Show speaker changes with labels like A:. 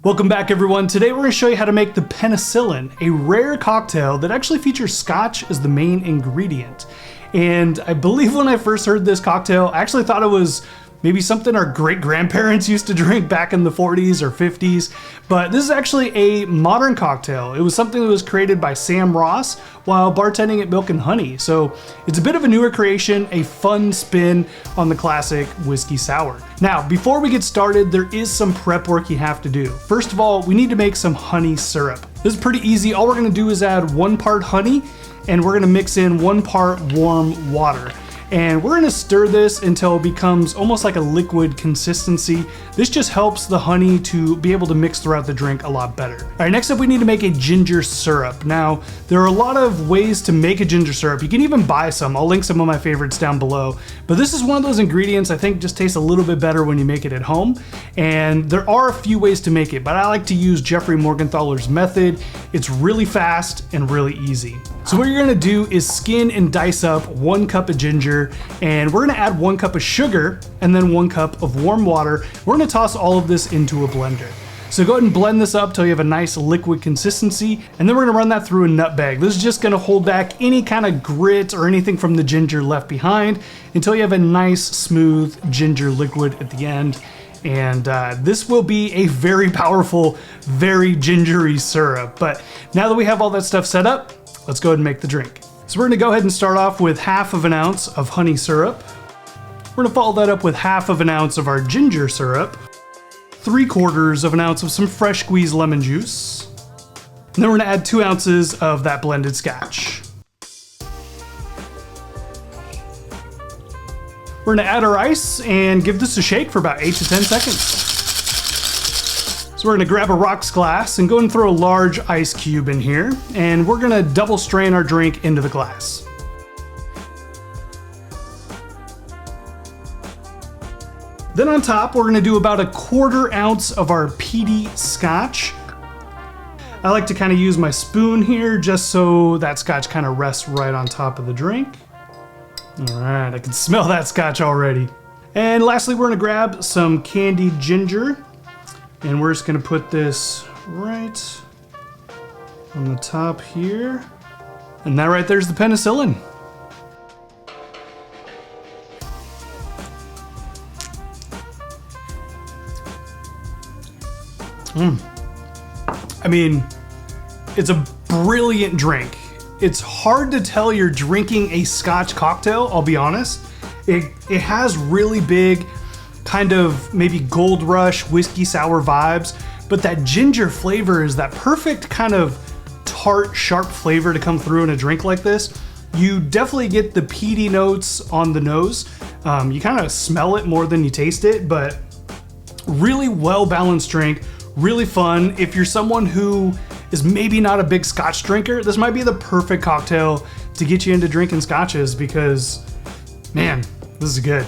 A: Welcome back everyone. Today we're going to show you how to make the Penicillin, a rare cocktail that actually features Scotch as the main ingredient. And I believe when I first heard this cocktail, I actually thought it was maybe something our great-grandparents used to drink back in the 40s or 50s, but this is actually a modern cocktail. It was something that was created by Sam Ross while bartending at Milk and Honey. So it's a bit of a newer creation, a fun spin on the classic whiskey sour. Now, before we get started, there is some prep work you have to do. First of all, we need to make some honey syrup. This is pretty easy. All we're gonna do is add 1 part honey, and we're gonna mix in 1 part warm water. And we're gonna stir this until it becomes almost like a liquid consistency. This just helps the honey to be able to mix throughout the drink a lot better. All right, next up we need to make a ginger syrup. Now, there are a lot of ways to make a ginger syrup. You can even buy some. I'll link some of my favorites down below. But this is one of those ingredients I think just tastes a little bit better when you make it at home. And there are a few ways to make it, but I like to use Jeffrey Morganthaler's method. It's really fast and really easy. So what you're gonna do is skin and dice up 1 cup of ginger, and we're gonna add 1 cup of sugar and then 1 cup of warm water. We're gonna toss all of this into a blender. So go ahead and blend this up till you have a nice liquid consistency, and then we're gonna run that through a nutbag. This is just gonna hold back any kind of grit or anything from the ginger left behind until you have a nice smooth ginger liquid at the end. And this will be a very powerful, very gingery syrup. But now that we have all that stuff set up, let's go ahead and make the drink. So we're gonna go ahead and start off with 1/2 ounce of honey syrup. We're gonna follow that up with 1/2 ounce of our ginger syrup, 3/4 ounce of some fresh squeezed lemon juice, and then we're gonna add 2 ounces of that blended scotch. We're gonna add our ice and give this a shake for about 8 to 10 seconds. So we're gonna grab a rocks glass and go and throw a large ice cube in here, and we're gonna double strain our drink into the glass. Then on top, we're gonna do about 1/4 ounce of our peaty scotch. I like to kind of use my spoon here just so that scotch kind of rests right on top of the drink. All right, I can smell that scotch already. And lastly, we're gonna grab some candied ginger, and we're just gonna put this right on the top here. And that right there's the Penicillin. I mean, it's a brilliant drink. It's hard to tell you're drinking a Scotch cocktail, I'll be honest. It has really big kind of maybe Gold Rush whiskey sour vibes, but that ginger flavor is that perfect kind of tart, sharp flavor to come through in a drink like this. You definitely get the peaty notes on the nose. You kind of smell it more than you taste it, but really well-balanced drink, really fun. If you're someone who is maybe not a big Scotch drinker, this might be the perfect cocktail to get you into drinking Scotches because, man, this is good.